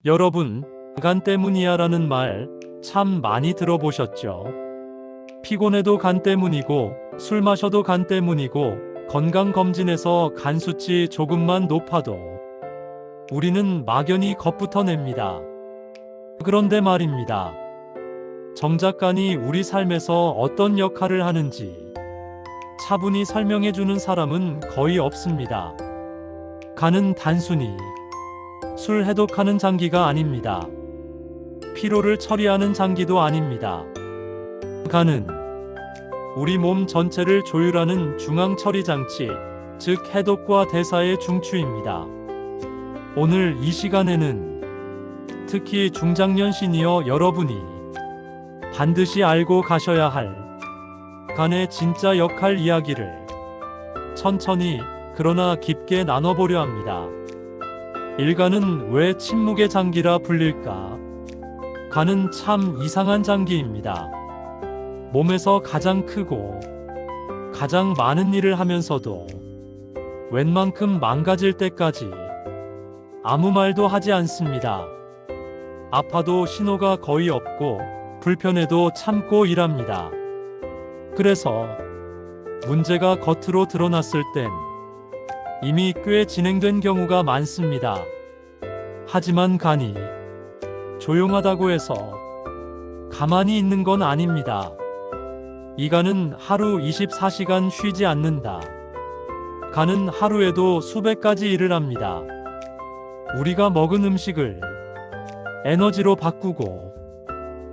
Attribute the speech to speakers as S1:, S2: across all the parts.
S1: 여러분, 간 때문이야 라는 말 참 많이 들어보셨죠? 피곤해도 간 때문이고, 술 마셔도 간 때문이고, 건강검진에서 간 수치 조금만 높아도 우리는 막연히 겁부터 냅니다. 그런데 말입니다. 정작 간이 우리 삶에서 어떤 역할을 하는지 차분히 설명해주는 사람은 거의 없습니다. 간은 단순히 술 해독하는 장기가 아닙니다. 피로를 처리하는 장기도 아닙니다. 간은 우리 몸 전체를 조율하는 중앙처리장치, 즉 해독과 대사의 중추입니다. 오늘 이 시간에는 특히 중장년 시니어 여러분이 반드시 알고 가셔야 할 간의 진짜 역할 이야기를 천천히 그러나 깊게 나눠보려 합니다. 일간은 왜 침묵의 장기라 불릴까? 간은 참 이상한 장기입니다. 몸에서 가장 크고 가장 많은 일을 하면서도 웬만큼 망가질 때까지 아무 말도 하지 않습니다. 아파도 신호가 거의 없고 불편해도 참고 일합니다. 그래서 문제가 겉으로 드러났을 땐 이미 꽤 진행된 경우가 많습니다. 하지만 간이 조용하다고 해서 가만히 있는 건 아닙니다. 이 간은 하루 24시간 쉬지 않는다. 간은 하루에도 수백 가지 일을 합니다. 우리가 먹은 음식을 에너지로 바꾸고,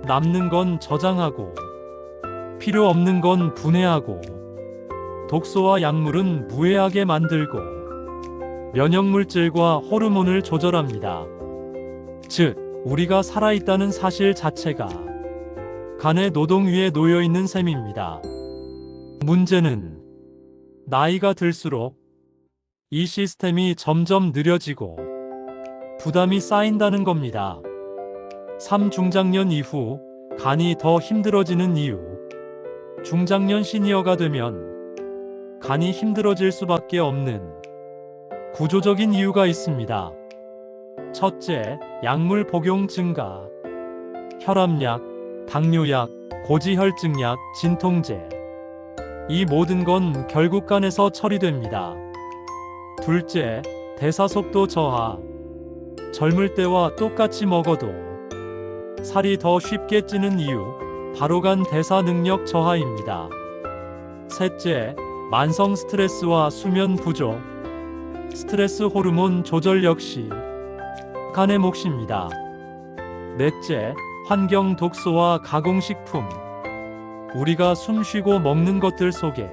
S1: 남는 건 저장하고, 필요 없는 건 분해하고, 독소와 약물은 무해하게 만들고, 면역물질과 호르몬을 조절합니다. 즉, 우리가 살아있다는 사실 자체가 간의 노동 위에 놓여있는 셈입니다. 문제는 나이가 들수록 이 시스템이 점점 느려지고 부담이 쌓인다는 겁니다. 삼중장년 이후 간이 더 힘들어지는 이유. 중장년 시니어가 되면 간이 힘들어질 수밖에 없는 구조적인 이유가 있습니다. 첫째, 약물 복용 증가. 혈압약, 당뇨약, 고지혈증약, 진통제. 이 모든 건 결국 간에서 처리됩니다. 둘째, 대사 속도 저하. 젊을 때와 똑같이 먹어도 살이 더 쉽게 찌는 이유, 바로 간 대사 능력 저하입니다. 셋째, 만성 스트레스와 수면 부족. 스트레스 호르몬 조절 역시 간의 몫입니다. 넷째, 환경 독소와 가공식품. 우리가 숨쉬고 먹는 것들 속에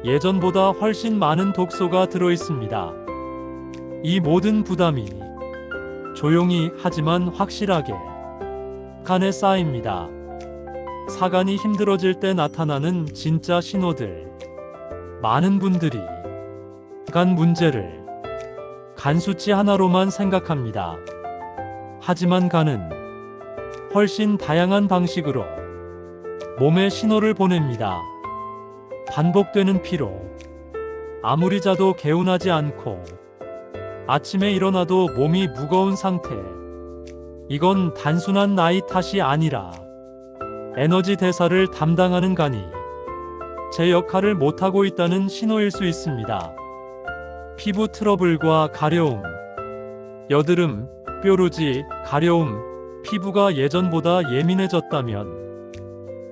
S1: 예전보다 훨씬 많은 독소가 들어있습니다. 이 모든 부담이 조용히 하지만 확실하게 간에 쌓입니다. 사간이 힘들어질 때 나타나는 진짜 신호들. 많은 분들이 간 문제를 간 수치 하나로만 생각합니다. 하지만 간은 훨씬 다양한 방식으로 몸에 신호를 보냅니다. 반복되는 피로, 아무리 자도 개운하지 않고, 아침에 일어나도 몸이 무거운 상태. 이건 단순한 나이 탓이 아니라 에너지 대사를 담당하는 간이 제 역할을 못하고 있다는 신호일 수 있습니다. 피부 트러블과 가려움. 여드름, 뾰루지, 가려움. 피부가 예전보다 예민해졌다면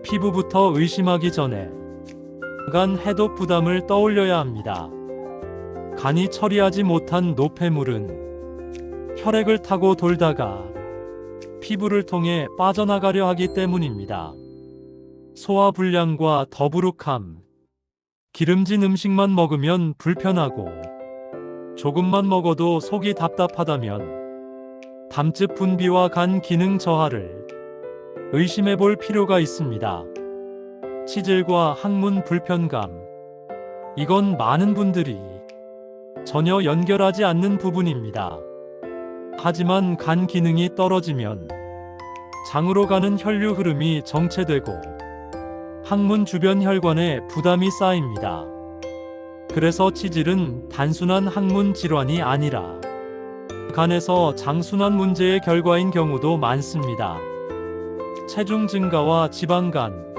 S1: 피부부터 의심하기 전에 간 해독 부담을 떠올려야 합니다. 간이 처리하지 못한 노폐물은 혈액을 타고 돌다가 피부를 통해 빠져나가려 하기 때문입니다. 소화불량과 더부룩함. 기름진 음식만 먹으면 불편하고, 조금만 먹어도 속이 답답하다면 담즙 분비와 간 기능 저하를 의심해 볼 필요가 있습니다. 치질과 항문 불편감. 이건 많은 분들이 전혀 연결하지 않는 부분입니다. 하지만 간 기능이 떨어지면 장으로 가는 혈류 흐름이 정체되고 항문 주변 혈관에 부담이 쌓입니다. 그래서 치질은 단순한 항문 질환이 아니라 간에서 장순환 문제의 결과인 경우도 많습니다. 체중 증가와 지방간.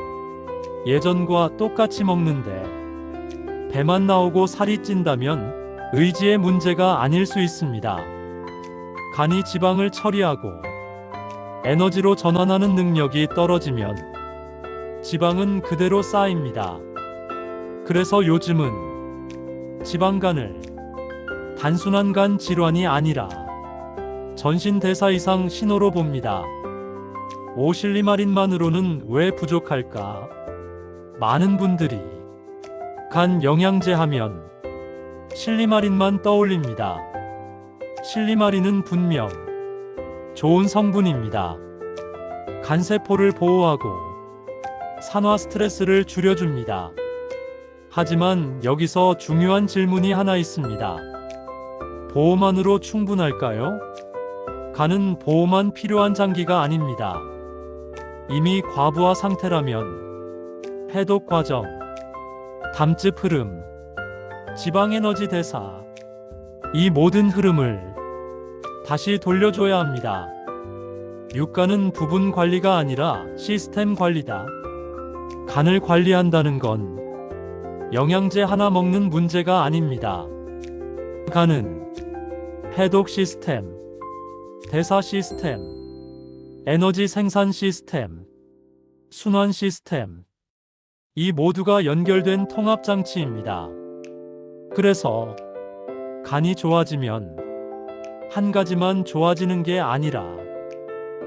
S1: 예전과 똑같이 먹는데 배만 나오고 살이 찐다면 의지의 문제가 아닐 수 있습니다. 간이 지방을 처리하고 에너지로 전환하는 능력이 떨어지면 지방은 그대로 쌓입니다. 그래서 요즘은 지방간을 단순한 간 질환이 아니라 전신대사 이상 신호로 봅니다. 오실리마린만으로는 왜 부족할까? 많은 분들이 간 영양제 하면 실리마린만 떠올립니다. 실리마린은 분명 좋은 성분입니다. 간세포를 보호하고 산화 스트레스를 줄여줍니다. 하지만 여기서 중요한 질문이 하나 있습니다. 보호만으로 충분할까요? 간은 보호만 필요한 장기가 아닙니다. 이미 과부하 상태라면 해독 과정, 담즙 흐름, 지방 에너지 대사, 이 모든 흐름을 다시 돌려줘야 합니다. 육간은 부분 관리가 아니라 시스템 관리다. 간을 관리한다는 건 영양제 하나 먹는 문제가 아닙니다. 간은 해독 시스템, 대사 시스템, 에너지 생산 시스템, 순환 시스템, 이 모두가 연결된 통합장치입니다. 그래서 간이 좋아지면 한 가지만 좋아지는 게 아니라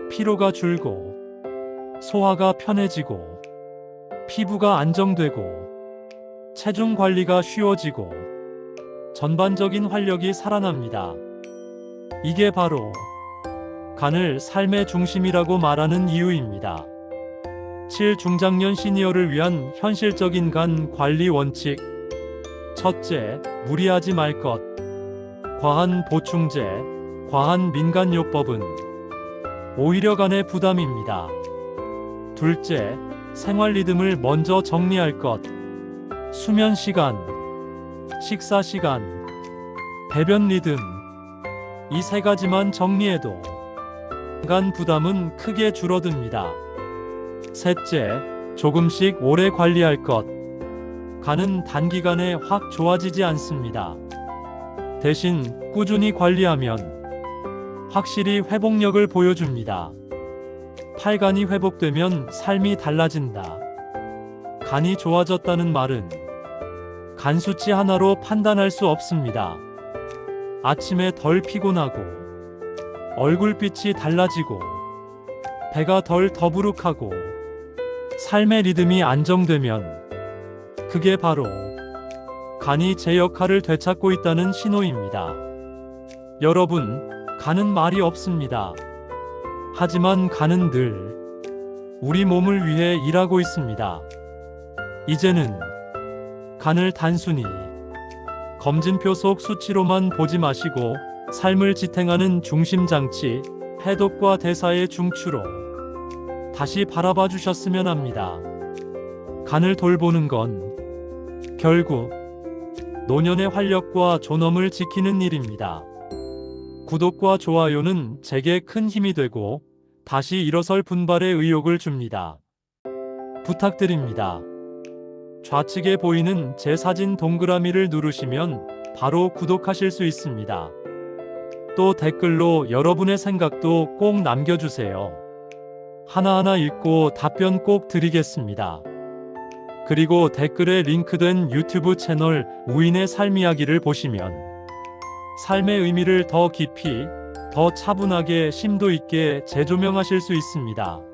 S1: 피로가 줄고 소화가 편해지고 피부가 안정되고 체중 관리가 쉬워지고 전반적인 활력이 살아납니다. 이게 바로 간을 삶의 중심이라고 말하는 이유입니다. 7중장년 시니어를 위한 현실적인 간 관리 원칙. 첫째, 무리하지 말 것. 과한 보충제, 과한 민간요법은 오히려 간의 부담입니다. 둘째, 생활 리듬을 먼저 정리할 것. 수면 시간, 식사 시간, 배변 리듬, 이 세 가지만 정리해도 간 부담은 크게 줄어듭니다. 셋째, 조금씩 오래 관리할 것. 간은 단기간에 확 좋아지지 않습니다. 대신 꾸준히 관리하면 확실히 회복력을 보여줍니다. 팔간이 회복되면 삶이 달라진다. 간이 좋아졌다는 말은 간 수치 하나로 판단할 수 없습니다. 아침에 덜 피곤하고 얼굴빛이 달라지고 배가 덜 더부룩하고 삶의 리듬이 안정되면 그게 바로 간이 제 역할을 되찾고 있다는 신호입니다. 여러분, 간은 말이 없습니다. 하지만 간은 늘 우리 몸을 위해 일하고 있습니다. 이제는 간을 단순히 검진표 속 수치로만 보지 마시고 삶을 지탱하는 중심장치, 해독과 대사의 중추로 다시 바라봐 주셨으면 합니다. 간을 돌보는 건 결국 노년의 활력과 존엄을 지키는 일입니다. 구독과 좋아요는 제게 큰 힘이 되고 다시 일어설 분발의 의욕을 줍니다. 부탁드립니다. 좌측에 보이는 제 사진 동그라미를 누르시면 바로 구독하실 수 있습니다. 또 댓글로 여러분의 생각도 꼭 남겨주세요. 하나하나 읽고 답변 꼭 드리겠습니다. 그리고 댓글에 링크된 유튜브 채널 우인의 삶 이야기를 보시면 삶의 의미를 더 깊이, 더 차분하게 심도 있게 재조명하실 수 있습니다.